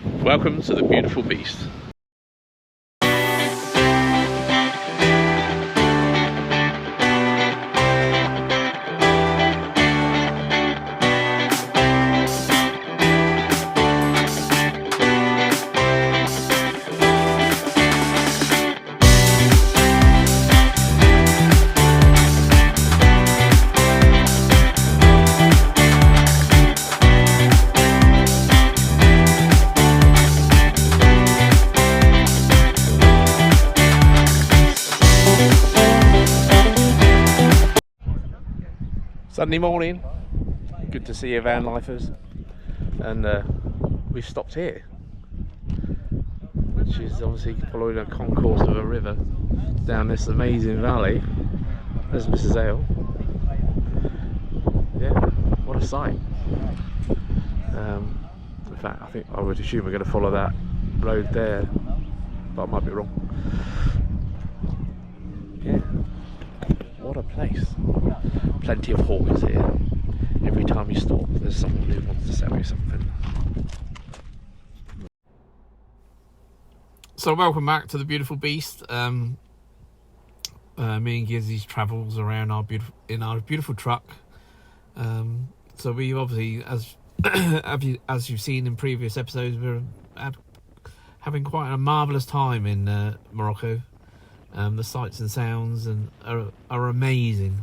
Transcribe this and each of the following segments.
Welcome to the beautiful beast. Sunday morning, good to see you van lifers, and we've stopped here, which is obviously following a concourse of a river down this amazing valley. There's Mrs. Ale. Yeah, what a sight. In fact, I would assume we're going to follow that road there, but I might be wrong. Yeah, what a place. Plenty of hawkers here. Every time you stop, there's someone who wants to sell you something. So welcome back to the beautiful beast. Me and Gizzy's travels around our beautiful truck. So we obviously, as you've seen in previous episodes, we're having quite a marvellous time in Morocco. The sights and sounds are amazing.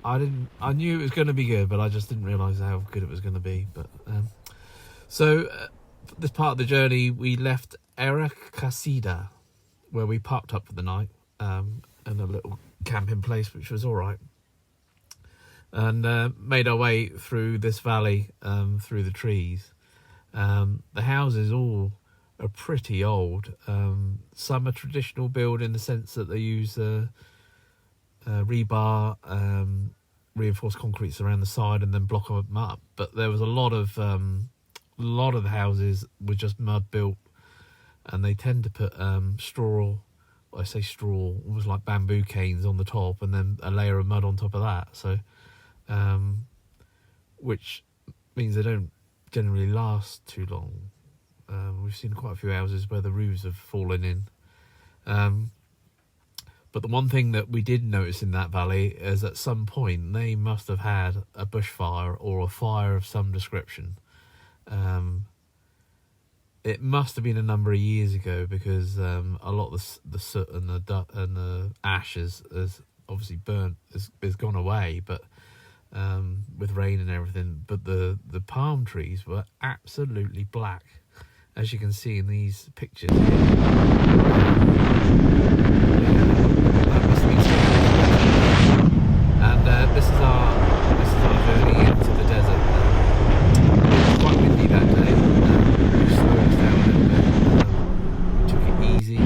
I knew it was going to be good, but I just didn't realise how good it was going to be. But this part of the journey, we left Kasida, where we parked up for the night, in a little camping place, which was all right, and made our way through this valley, through the trees. The houses all are pretty old. Some are traditional build in the sense that they use rebar, reinforced concretes around the side and then block them up. But there was a lot of the houses were just mud built, and they tend to put straw. I say straw, almost like bamboo canes on the top, and then a layer of mud on top of that. So, which means they don't generally last too long. We've seen quite a few houses where the roofs have fallen in. But the one thing that we did notice in that valley is at some point they must have had a bushfire or a fire of some description. It must have been a number of years ago, because a lot of the soot and the ash has obviously burnt, has gone away, but with rain and everything. But the palm trees were absolutely black, as you can see in these pictures here. And this is our journey into the desert. It was quite windy that day. We slowed us down a little bit. We took it easy.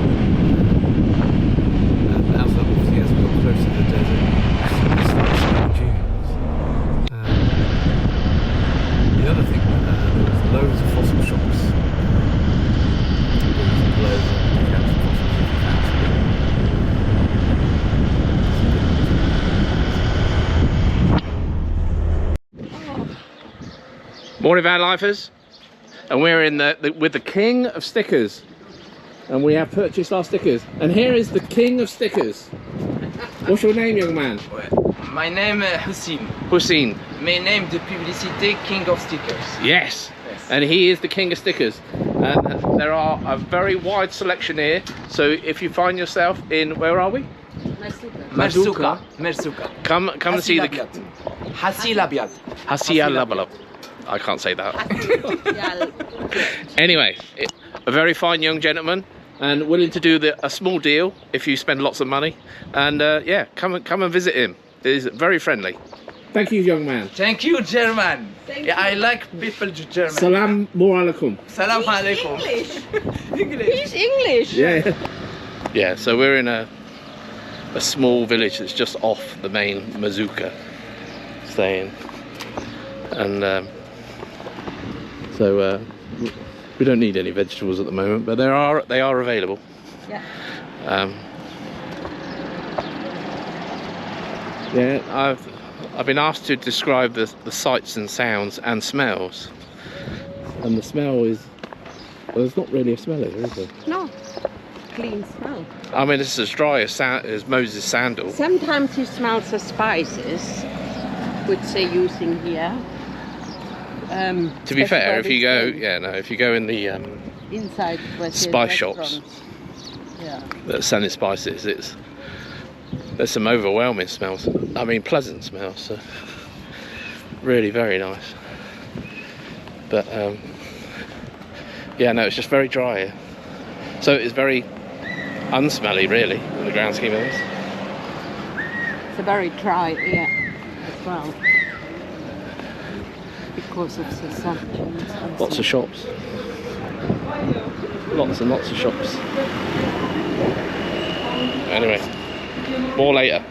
And obviously, as we got closer to the desert, we started seeing dunes. The other thing, there was loads of fossil shops. Loads of Morning van lifers, and we're in with the king of stickers, and we have purchased our stickers, and here is the king of stickers. What's your name, young man? My name is Hussein. Hussein. My name de publicité, king of stickers. Yes, and he is the king of stickers, and there are a very wide selection here. So if you find yourself in, where are we? Merzouga. Come and see the Hassi Labiad. Hassi Labiad. I can't say that. Anyway, a very fine young gentleman, and willing to do a small deal if you spend lots of money. And yeah, come and visit him. He's very friendly. Thank you, young man. Thank you, German. I like people German. Salam alaikum. Salam alaikum. English. He's English. Yeah. Yeah. So we're in a small village that's just off the main Merzouga, staying, and. So we don't need any vegetables at the moment, but they are available. Yeah. Yeah, I've been asked to describe the sights and sounds and smells. And the smell is, well, there's not really a smell here, is there? No, clean smell. I mean, it's as dry as Moses' sandal. Sometimes you smell the spices, which they're using here. To be fair, if you go, if you go in the inside spice shops that are selling spices, there's some overwhelming smells. I mean, pleasant smells. So really, very nice. But yeah, no, it's just very dry here. So it's very unsmelly, really, in the grand scheme of this. It's a very dry air as well, because of the sun. Lots of shops. Lots and lots of shops. Anyway, more later.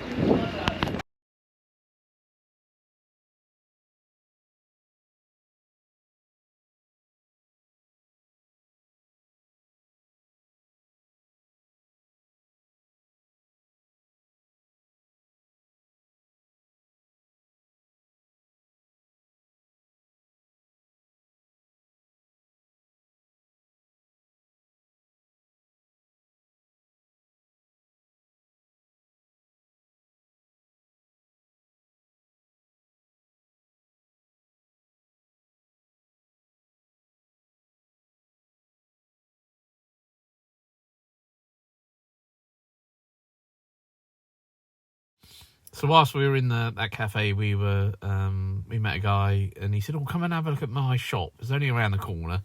So whilst we were in that cafe, we met a guy, and he said, "Oh, come and have a look at my shop. It's only around the corner."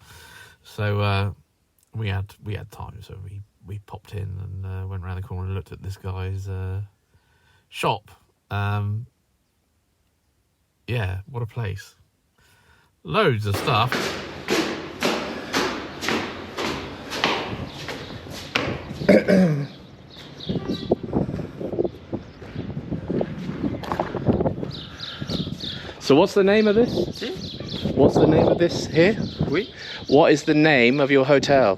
So we had time, so we popped in and went around the corner and looked at this guy's shop. Yeah, what a place! Loads of stuff. So what's the name of this? What's the name of this here? Oui. What is the name of your hotel?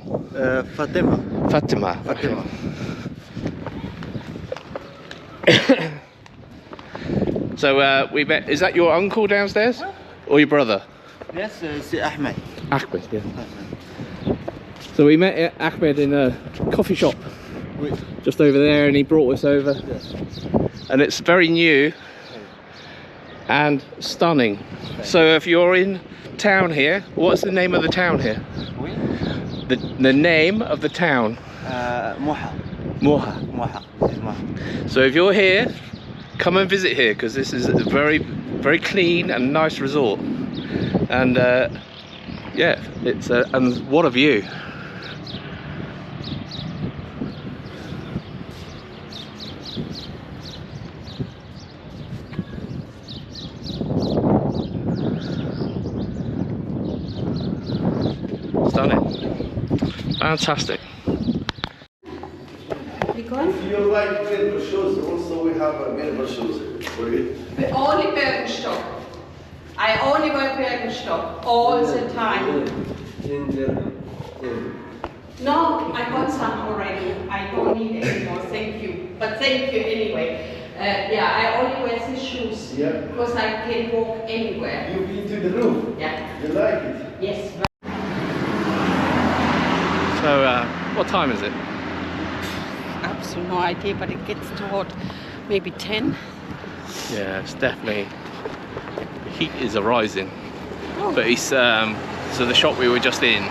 Fatima. Fatima. Fatima. So we met. Is that your uncle downstairs, or your brother? Yes, c'est Ahmed. Ahmed. Yeah. So we met Ahmed in a coffee shop Oui. just over there, and he brought us over. Yes. And it's very new and stunning. So if you're in town here, what's the name of the town here? Oui. The name of the town? Moha. Moha. Moha. This is Moha. So if you're here, come and visit here, because this is a very, very clean and nice resort. And yeah, it's and what a view. Stunning. Fantastic. If you like medical shoes, also we have medical shoes for you. Only Birkenstock. I only wear Birkenstock all the time. No, I got some already. I don't need any more. Thank you. But thank you anyway. Yeah, I only wear these shoes because I can walk anywhere. You've been to the room. Yeah. You like it? Yes. So what time is it? Absolutely no idea, but it gets toward maybe 10. Yeah, it's definitely, the heat is arising. Oh. But he's so the shop we were just in,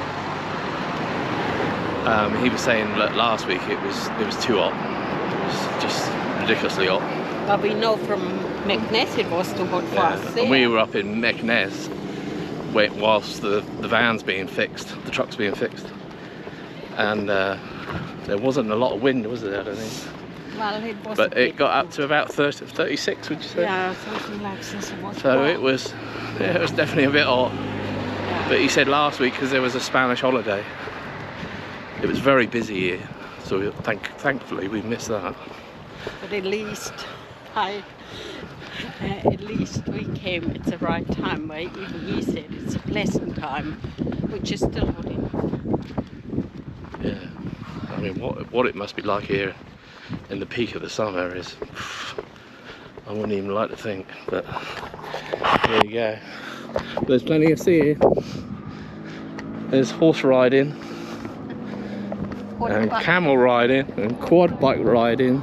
he was saying that last week it was too hot. It was just ridiculously hot. But we know from Meknes it was too hot for us. And we were up in Meknes whilst the van's being fixed, the truck's being fixed. And there wasn't a lot of wind, was there, I don't think. Well, it was. But it got up to about 36, would you say? Yeah, something like this. So it was definitely a bit hot. But he said last week, because there was a Spanish holiday, it was very busy here. So thankfully we missed that. But at least at least we came at the right time. Where even he said it's a pleasant time, which is still hot enough. Yeah, I mean, what it must be like here in the peak of the summer is, I wouldn't even like to think, but there you go. There's plenty of sea here. There's horse riding, and camel riding, and quad bike riding.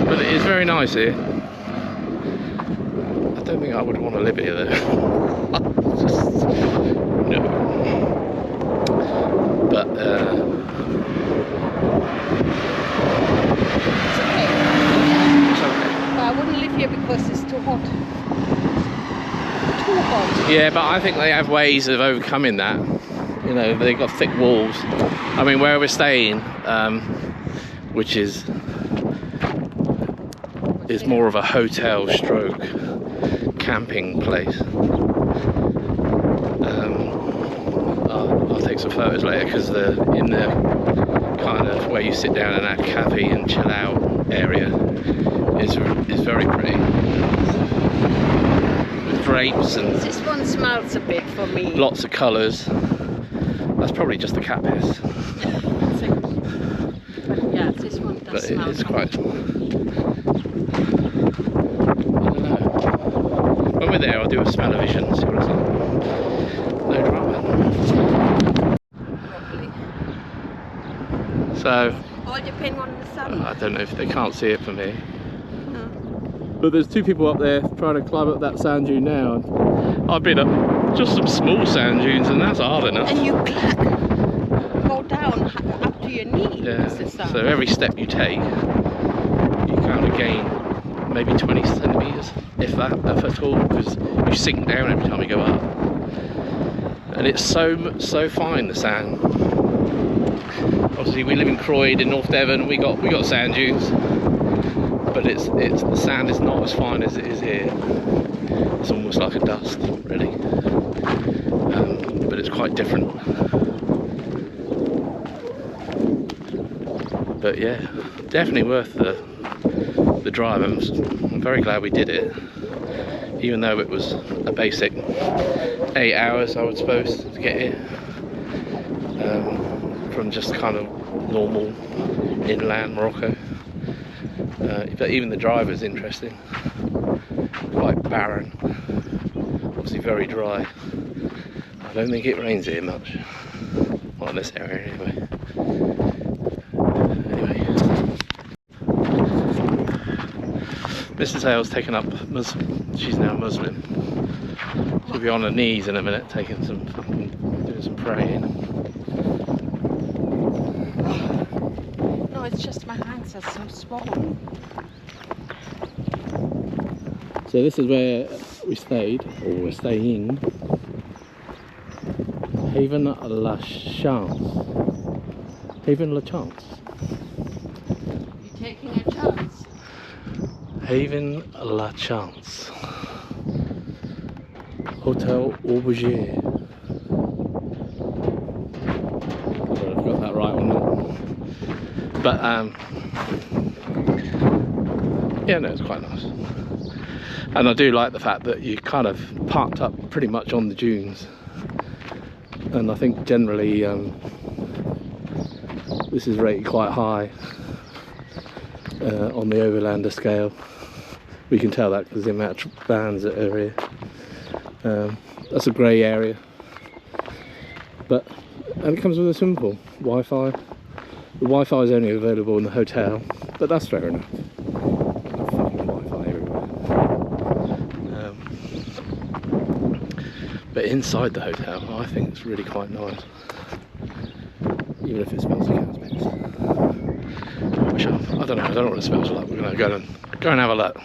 But it is very nice here. I don't think I would want to live here though. Just, no. But it's okay. But I wouldn't live here because it's too hot. Too hot. yeah, but I think they have ways of overcoming that. You know, they've got thick walls. I mean, where we're staying, which is more of a hotel stroke camping place. I'll take some photos later because in the kind of where you sit down in that cafe and chill out area is very pretty. With drapes and this one smells a bit for me. lots of colours. That's probably just the cat piss. Yeah, this one does But smell. it's quite. When we're there, I'll do a smell-o-vision, see what it's like. No drama. Probably. So, All depends on the sun. I don't know if they can't see it for me. No. But there's two people up there trying to climb up that sand dune now. And I've been up just some small sand dunes, and that's hard enough. And you go down up to your knee. Yeah. With the sun. So every step you take, you kind of gain maybe 20 centimeters, if at all, because you sink down every time you go up. And it's so fine, the sand. Obviously, we live in Croyd in North Devon. We got sand dunes, but the sand is not as fine as it is here. It's almost like a dust, really. But it's quite different. But yeah, definitely worth the drive. I'm very glad we did it, even though it was a basic 8 hours I was supposed to get here, from just kind of normal inland Morocco. But even the drive is interesting, quite barren, obviously very dry. I don't think it rains here much, well in this area anyway. Mrs. Hale's taken up she's now Muslim. She'll be on her knees in a minute, doing some praying. No, it's just my hands are so small. So this is where we stayed, or we're staying. Haven La Chance. Haven La Chance. You're taking a chance. Haven La Chance. Hotel Aubergine. I don't know if I got that right or not. But yeah, no, it's quite nice. And I do like the fact that you kind of parked up pretty much on the dunes. And I think generally this is rated quite high on the overlander scale. We can tell that because the amount of vans that are here. That's a grey area. And it comes with a swimming pool, Wi-Fi. The Wi-Fi is only available in the hotel, but that's fair enough. Fucking Wi-Fi everywhere. But inside the hotel, I think it's really quite nice. Even if it smells like cow's piss. I don't know what it smells like. We're going to go and have a look.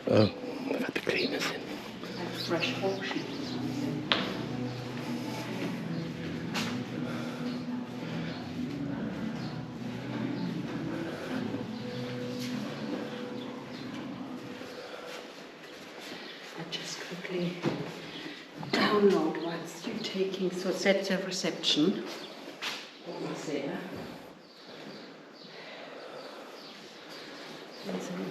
Oh, they've had the cleaners in. Like fresh ocean. I just quickly download whilst you're taking, so that's the reception. Over there. And then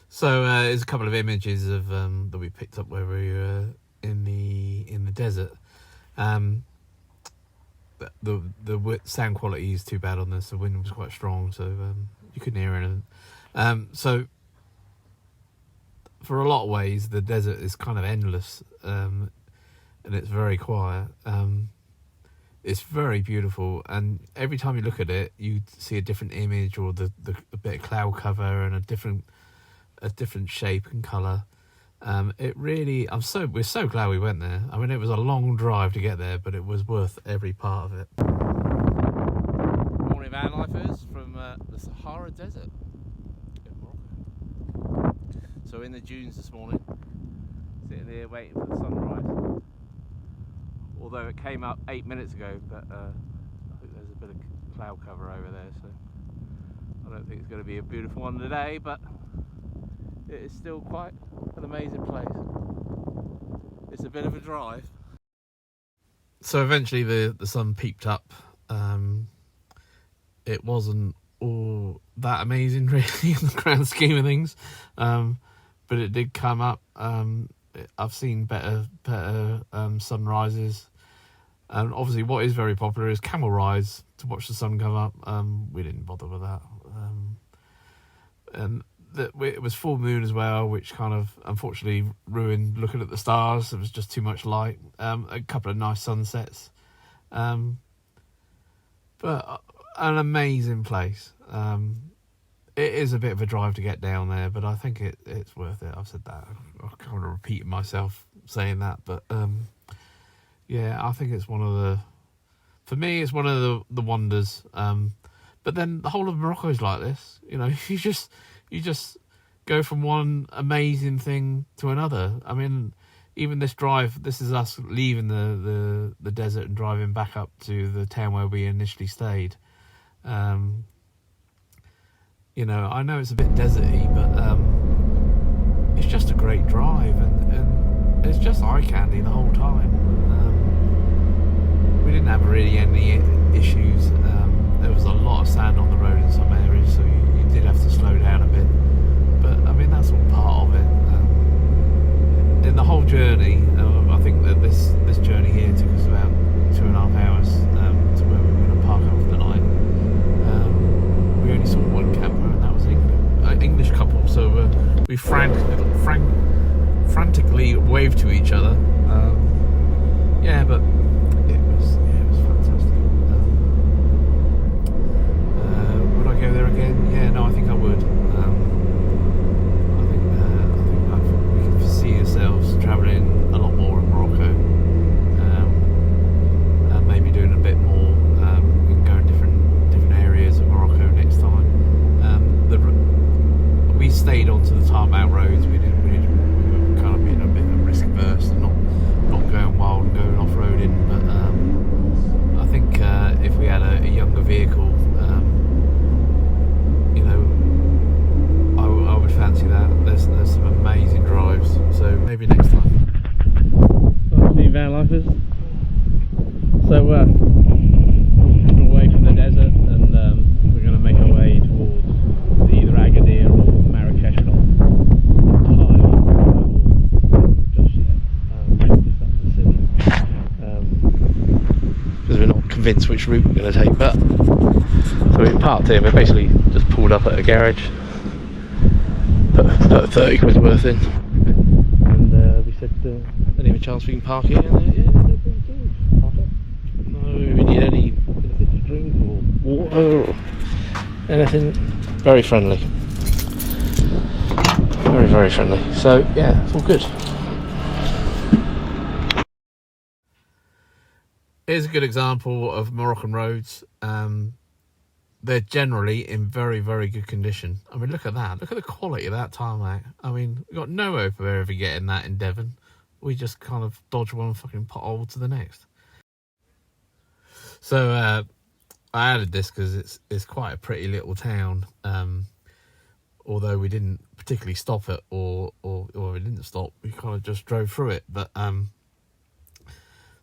So there's a couple of images of that we picked up where we were in the desert. The sound quality is too bad on this. The wind was quite strong, so you couldn't hear anything. So for a lot of ways, the desert is kind of endless, and it's very quiet. It's very beautiful, and every time you look at it, you see a different image or a bit of cloud cover and a different shape and colour. We're so glad we went there. I mean, it was a long drive to get there, but it was worth every part of it. Morning, van lifers from the Sahara Desert in Morocco. So in the dunes this morning, sitting here waiting for the sunrise. Although it came up 8 minutes ago, but I think there's a bit of cloud cover over there, so I don't think it's going to be a beautiful one today, but it is still quite an amazing place. It's a bit of a drive. So eventually the sun peeped up. It wasn't all that amazing really in the grand scheme of things, but it did come up. I've seen better sunrises, and obviously what is very popular is camel rides to watch the sun come up. We didn't bother with that, and it was full moon as well, which kind of unfortunately ruined looking at the stars. There was just too much light. A couple of nice sunsets, but an amazing place. It is a bit of a drive to get down there, but I think it's worth it. I've said that. I'm kind of repeating myself saying that, but yeah, I think it's for me, it's one of the wonders. But then the whole of Morocco is like this. You know, you just go from one amazing thing to another. I mean, even this drive, this is us leaving the desert and driving back up to the town where we initially stayed. You know, I know it's a bit deserty, but it's just a great drive, and it's just eye candy the whole time. We didn't have really any issues. There was a lot of sand on the road in some areas, so you did have to slow down a bit. But I mean, that's all part of it. In the whole journey, I think that this journey here took us about 2.5 hours to where we were going to park up for the night. We only saw one camper, and that was an English couple. So we frantically waved to each other. Yeah, but it was fantastic. Would I go there again? Yeah, no, I think I would. I think we can see ourselves travelling a lot more in Morocco, and maybe doing a bit more, and going different areas of Morocco next time. We stayed onto the tarmac roads. We were kind of being a bit risk averse and not going wild and going off roading. But I think if we had a younger vehicle, you know, I would fancy that. There's some amazing drives. So maybe next time. Afternoon, van lifers. So we're away from the desert, and we're going to make our way towards either Agadir or Marrakesh. Not entirely just yet. Just up the city. Because we're not convinced which route we're going to take. But so we parked here. We basically just pulled up at a garage, put 30 quid worth in, and we said, any chance we can park here? And yeah, no problem at all. Park up. No, we need anything to drink or water or anything. Very friendly. Very, very friendly. So yeah, it's all good. Here's a good example of Moroccan roads. They're generally in very, very good condition. I mean, look at that. Look at the quality of that tarmac. I mean, we've got no hope of ever getting that in Devon. We just kind of dodge one fucking pothole to the next. So I added this because it's quite a pretty little town. Although we didn't particularly stop it, or we didn't stop. We kind of just drove through it. But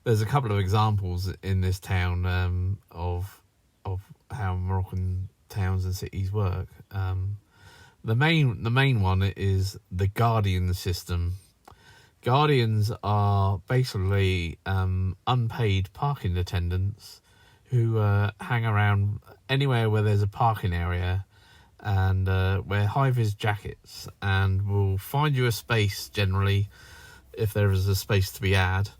there's a couple of examples in this town of how Moroccan towns and cities work. The main one is the Guardian system. Guardians are basically unpaid parking attendants who hang around anywhere where there's a parking area and wear high-vis jackets and will find you a space, generally, if there is a space to be had,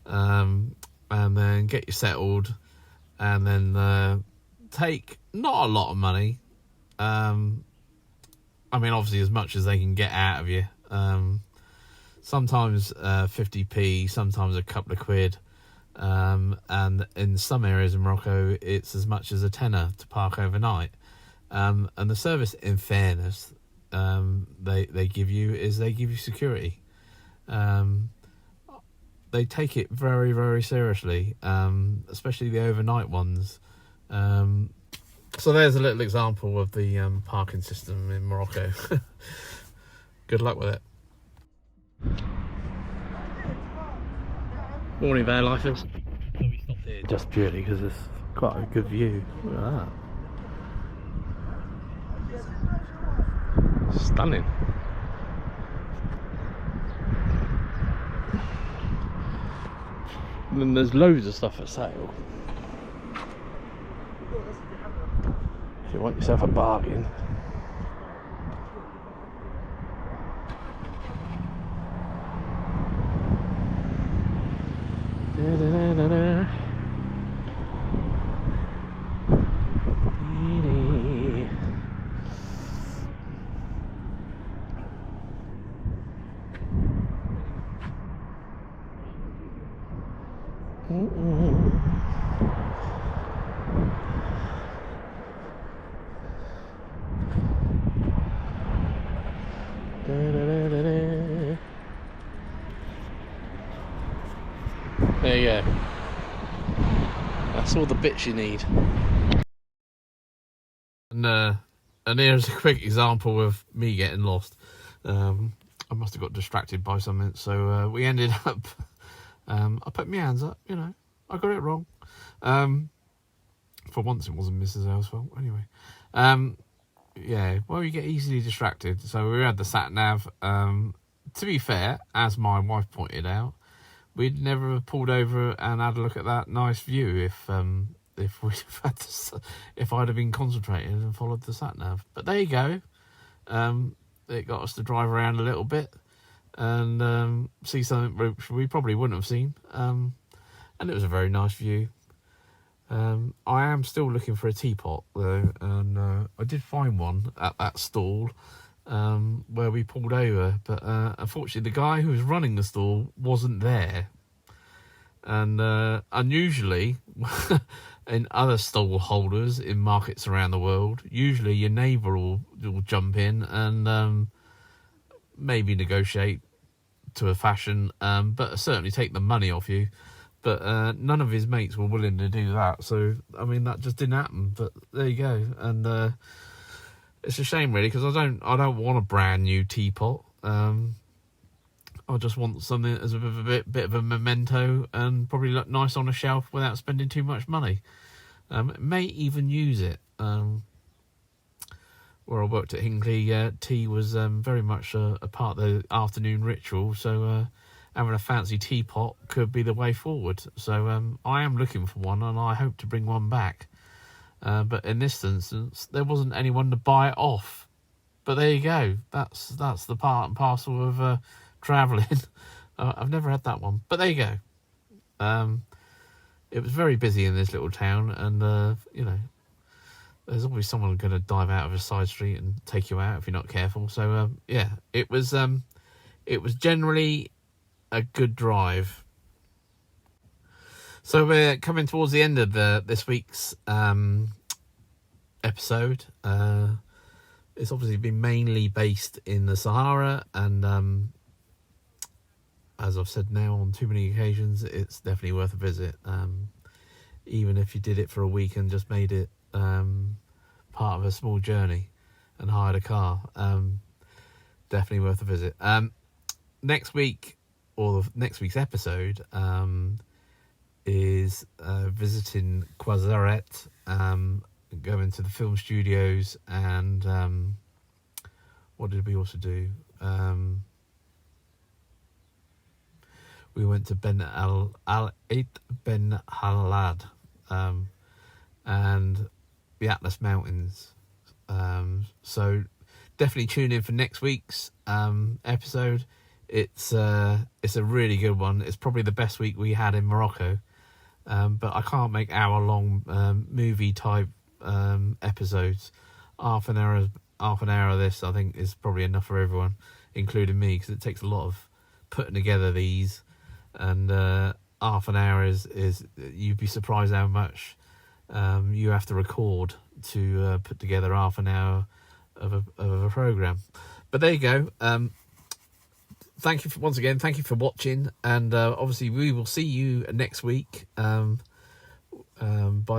and then get you settled, and then take not a lot of money. I mean, obviously, as much as they can get out of you. Sometimes 50p, sometimes a couple of quid. And in some areas in Morocco, it's as much as a tenner to park overnight. And the service, in fairness, they give you security. They take it very, very seriously, especially the overnight ones. So there's a little example of the parking system in Morocco. Good luck with it. Morning, van lifers. We stopped here just purely because it's quite a good view. Look at that. Stunning. And then there's loads of stuff for sale. If you want yourself a bargain. There you go. That's all the bits you need. And here's a quick example of me getting lost. I must have got distracted by something, so we ended up. I put my hands up, you know. I got it wrong. For once, it wasn't Mrs. L's fault. Anyway, yeah. Well, you get easily distracted. So we had the sat nav. To be fair, as my wife pointed out, we'd never have pulled over and had a look at that nice view if we'd have had to, if I'd have been concentrating and followed the sat nav. But there you go. It got us to drive around a little bit and see something which we probably wouldn't have seen. And it was a very nice view. I am still looking for a teapot though, and I did find one at that stall where we pulled over, but unfortunately the guy who was running the stall wasn't there. And unusually, in other stall holders in markets around the world, usually your neighbour will jump in and maybe negotiate to a fashion, but certainly take the money off you. But none of his mates were willing to do that, so I mean that just didn't happen. But there you go, and it's a shame really, because I don't want a brand new teapot. I just want something as a bit of a memento and probably look nice on a shelf without spending too much money. May even use it. Where I worked at Hinckley, tea was very much a part of the afternoon ritual, so having a fancy teapot could be the way forward. So I am looking for one, and I hope to bring one back. But in this instance, there wasn't anyone to buy it off. But there you go. That's the part and parcel of travelling. I've never had that one, but there you go. It was very busy in this little town, and you know, there's always someone going to dive out of a side street and take you out if you're not careful. So yeah, it was generally a good drive. So we're coming towards the end of this week's episode. It's obviously been mainly based in the Sahara, and as I've said now on too many occasions, it's definitely worth a visit. Even if you did it for a week and just made it part of a small journey and hired a car, definitely worth a visit. Next week, or next week's episode, is visiting Quazaret, going to the film studios, and what did we also do? We went to Ben Halad, and the Atlas Mountains. So definitely tune in for next week's episode. It's a really good one. It's probably the best week we had in Morocco. But I can't make hour-long movie type episodes. Half an hour of this, I think, is probably enough for everyone, including me, because it takes a lot of putting together these. And half an hour is you'd be surprised how much you have to record to put together half an hour of a program. But there you go. Thank you once again. Thank you for watching, and obviously we will see you next week. By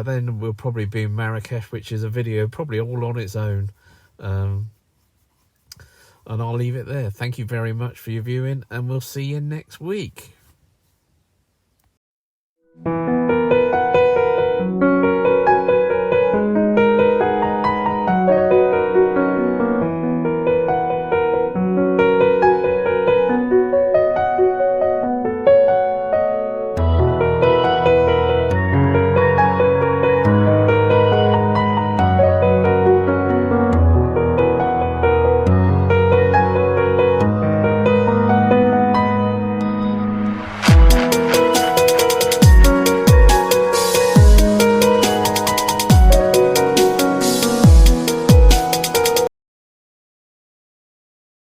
then we'll probably be in Marrakesh, which is a video probably all on its own. And I'll leave it there. Thank you very much for your viewing, and we'll see you next week.